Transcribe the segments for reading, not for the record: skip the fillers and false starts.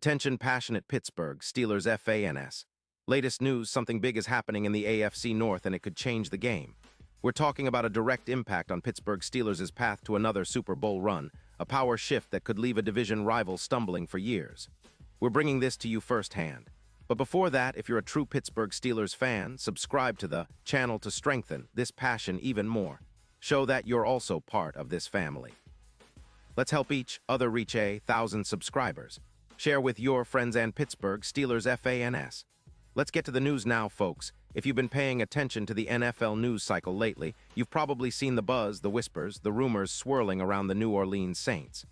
Attention passionate Pittsburgh Steelers fans. Latest news, something big is happening in the AFC North and it could change the game. We're talking about a direct impact on Pittsburgh Steelers' path to another Super Bowl run, a power shift that could leave a division rival stumbling for years. We're bringing this to you firsthand. But before that, if you're a true Pittsburgh Steelers fan, subscribe to the channel to strengthen this passion even more. Show that you're also part of this family. Let's help each other reach 1,000 subscribers. Share with your friends and Pittsburgh Steelers fans. Let's get to the news now, folks. If you've been paying attention to the NFL news cycle lately, you've probably seen the buzz, the whispers, the rumors swirling around the New Orleans Saints.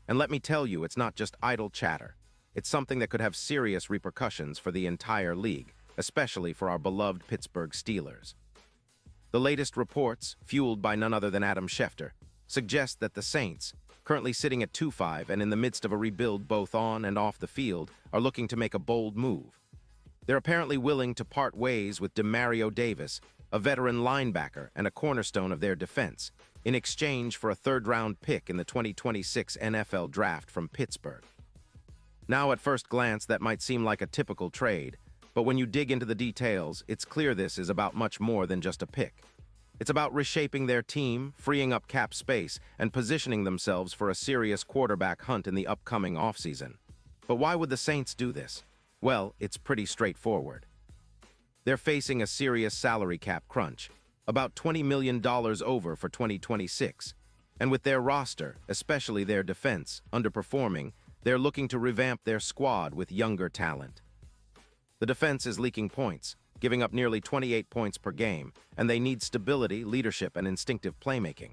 And let me tell you, it's not just idle chatter. It's something that could have serious repercussions for the entire league, especially for our beloved Pittsburgh Steelers. The latest reports, fueled by none other than Adam Schefter, suggest that the Saints, currently sitting at 2-5 and in the midst of a rebuild both on and off the field, are looking to make a bold move. They're apparently willing to part ways with Demario Davis, a veteran linebacker and a cornerstone of their defense, in exchange for a third-round pick in the 2026 NFL Draft from Pittsburgh. Now, at first glance, that might seem like a typical trade, but when you dig into the details, it's clear this is about much more than just a pick. It's about reshaping their team, freeing up cap space, and positioning themselves for a serious quarterback hunt in the upcoming offseason. But why would the Saints do this? Well, it's pretty straightforward. They're facing a serious salary cap crunch, about $20 million over for 2026. And with their roster, especially their defense, underperforming, they're looking to revamp their squad with younger talent. The defense is leaking points, giving up nearly 28 points per game, and they need stability, leadership, and instinctive playmaking.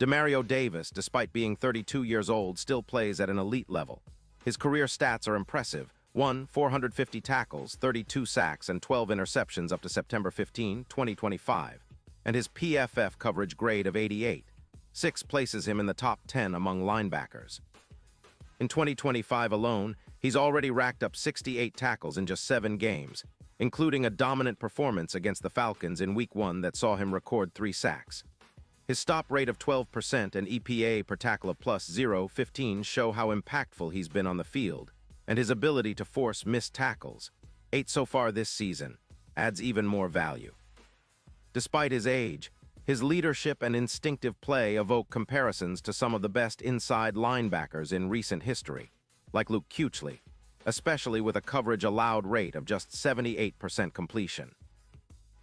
Demario Davis, despite being 32 years old, still plays at an elite level. His career stats are impressive. 450 tackles, 32 sacks, and 12 interceptions up to September 15, 2025, and his PFF coverage grade of 88. 6 places him in the top 10 among linebackers. In 2025 alone, he's already racked up 68 tackles in just 7 games, including a dominant performance against the Falcons in Week 1 that saw him record 3 sacks. His stop rate of 12% and EPA per tackle of plus 0.15 show how impactful he's been on the field, and his ability to force missed tackles, 8 so far this season, adds even more value. Despite his age, his leadership and instinctive play evoke comparisons to some of the best inside linebackers in recent history, like Luke Kuechly, especially with a coverage allowed rate of just 78% completion.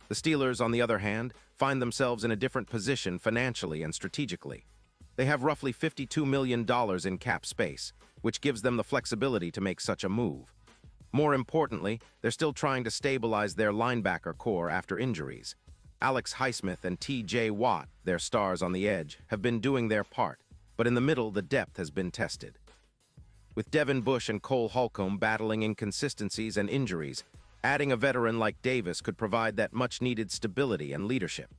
The Steelers, on the other hand, find themselves in a different position financially and strategically. They have roughly $52 million in cap space, which gives them the flexibility to make such a move. More importantly, they're still trying to stabilize their linebacker core after injuries. Alex Highsmith and T.J. Watt, their stars on the edge, have been doing their part, but in the middle the depth has been tested. With Devin Bush and Cole Holcomb battling inconsistencies and injuries, adding a veteran like Davis could provide that much-needed stability and leadership.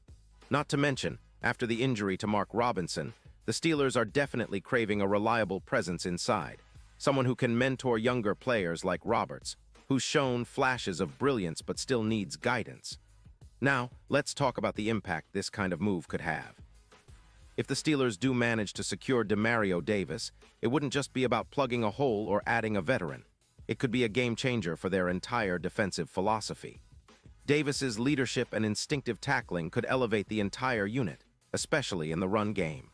Not to mention, after the injury to Mark Robinson, the Steelers are definitely craving a reliable presence inside, someone who can mentor younger players like Roberts, who's shown flashes of brilliance but still needs guidance. Now, let's talk about the impact this kind of move could have. If the Steelers do manage to secure Demario Davis, it wouldn't just be about plugging a hole or adding a veteran. It could be a game-changer for their entire defensive philosophy. Davis's leadership and instinctive tackling could elevate the entire unit, especially in the run game.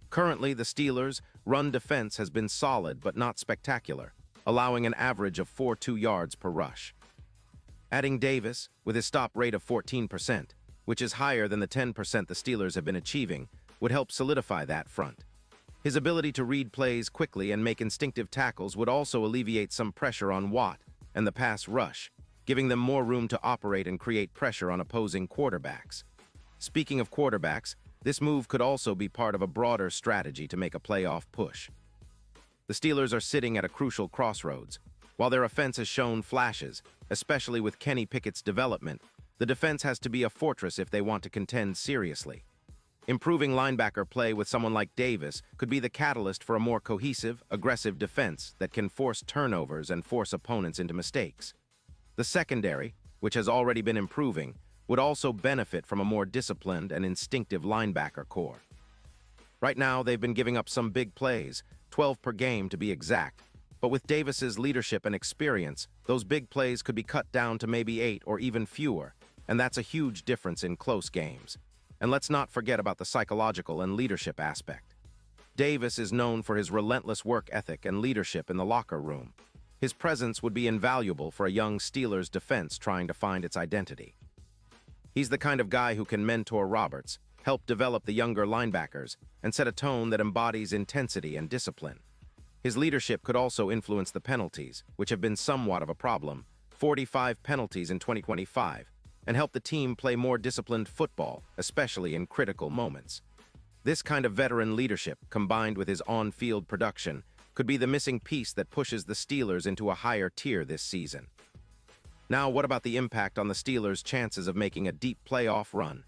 Currently, the Steelers' run defense has been solid but not spectacular, allowing an average of 4.2 yards per rush. Adding Davis, with his stop rate of 14%, which is higher than the 10% the Steelers have been achieving, would help solidify that front. His ability to read plays quickly and make instinctive tackles would also alleviate some pressure on Watt and the pass rush, giving them more room to operate and create pressure on opposing quarterbacks. Speaking of quarterbacks, this move could also be part of a broader strategy to make a playoff push. The Steelers are sitting at a crucial crossroads. While their offense has shown flashes, especially with Kenny Pickett's development, the defense has to be a fortress if they want to contend seriously. Improving linebacker play with someone like Davis could be the catalyst for a more cohesive, aggressive defense that can force turnovers and force opponents into mistakes. The secondary, which has already been improving, would also benefit from a more disciplined and instinctive linebacker core. Right now, they've been giving up some big plays, 12 per game to be exact, But with Davis's leadership and experience, those big plays could be cut down to maybe 8 or even fewer, and that's a huge difference in close games. And let's not forget about the psychological and leadership aspect. Davis is known for his relentless work ethic and leadership in the locker room. His presence would be invaluable for a young Steelers defense trying to find its identity. He's the kind of guy who can mentor Roberts, help develop the younger linebackers, and set a tone that embodies intensity and discipline. His leadership could also influence the penalties, which have been somewhat of a problem, 45 penalties in 2025, and help the team play more disciplined football, especially in critical moments. This kind of veteran leadership, combined with his on-field production, could be the missing piece that pushes the Steelers into a higher tier this season. Now, what about the impact on the Steelers' chances of making a deep playoff run?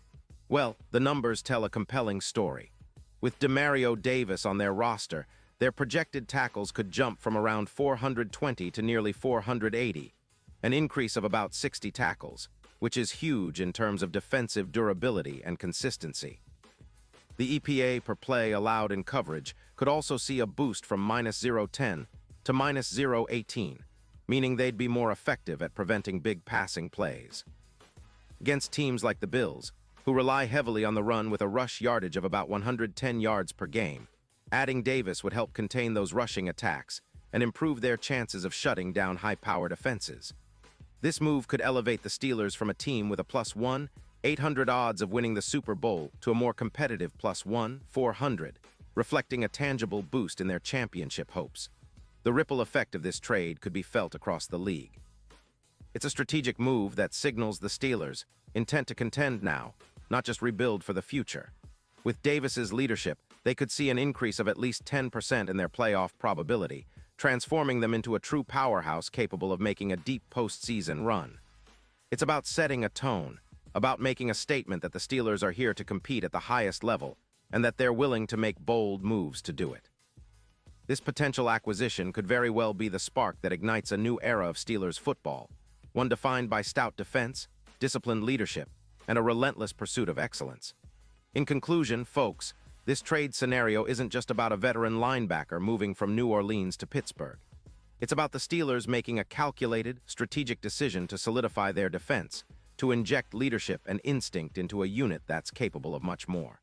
Well, the numbers tell a compelling story. With Demario Davis on their roster, their projected tackles could jump from around 420 to nearly 480, an increase of about 60 tackles, which is huge in terms of defensive durability and consistency. The EPA per play allowed in coverage could also see a boost from -0.10 to -0.18, meaning they'd be more effective at preventing big passing plays. Against teams like the Bills, who rely heavily on the run with a rush yardage of about 110 yards per game, adding Davis would help contain those rushing attacks and improve their chances of shutting down high-powered offenses. This move could elevate the Steelers from a team with a +1, 800 odds of winning the Super Bowl to a more competitive +1, 400, reflecting a tangible boost in their championship hopes. The ripple effect of this trade could be felt across the league. It's a strategic move that signals the Steelers' intent to contend now, not just rebuild for the future. With Davis's leadership, they could see an increase of at least 10% in their playoff probability, transforming them into a true powerhouse capable of making a deep postseason run. It's about setting a tone, about making a statement that the Steelers are here to compete at the highest level, and that they're willing to make bold moves to do it. This potential acquisition could very well be the spark that ignites a new era of Steelers football, one defined by stout defense, disciplined leadership, and a relentless pursuit of excellence. In conclusion, folks, this trade scenario isn't just about a veteran linebacker moving from New Orleans to Pittsburgh. It's about the Steelers making a calculated, strategic decision to solidify their defense, to inject leadership and instinct into a unit that's capable of much more.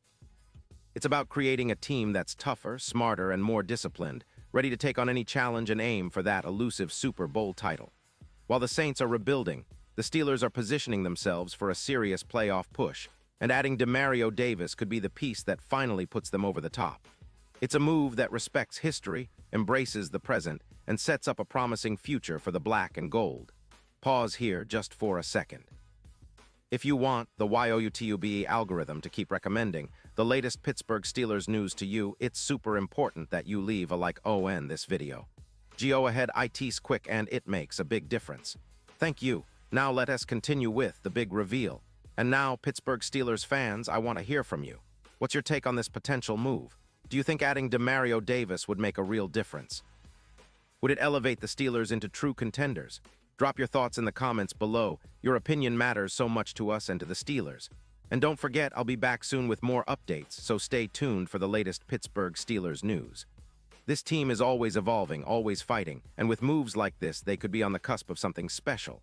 It's about creating a team that's tougher, smarter, and more disciplined, ready to take on any challenge and aim for that elusive Super Bowl title. While the Saints are rebuilding, the Steelers are positioning themselves for a serious playoff push, and adding Demario Davis could be the piece that finally puts them over the top. It's a move that respects history, embraces the present, and sets up a promising future for the black and gold. Pause here just for a second. If you want the YOUTUBE algorithm to keep recommending the latest Pittsburgh Steelers news to you, it's super important that you leave a like on this video. Go ahead, it's quick and it makes a big difference. Thank you. Now let us continue with the big reveal. And now, Pittsburgh Steelers fans, I want to hear from you. What's your take on this potential move? Do you think adding Demario Davis would make a real difference? Would it elevate the Steelers into true contenders? Drop your thoughts in the comments below. Your opinion matters so much to us and to the Steelers. And don't forget, I'll be back soon with more updates, so stay tuned for the latest Pittsburgh Steelers news. This team is always evolving, always fighting, and with moves like this, they could be on the cusp of something special.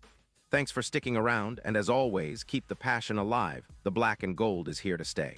Thanks for sticking around, and as always, keep the passion alive. The black and gold is here to stay.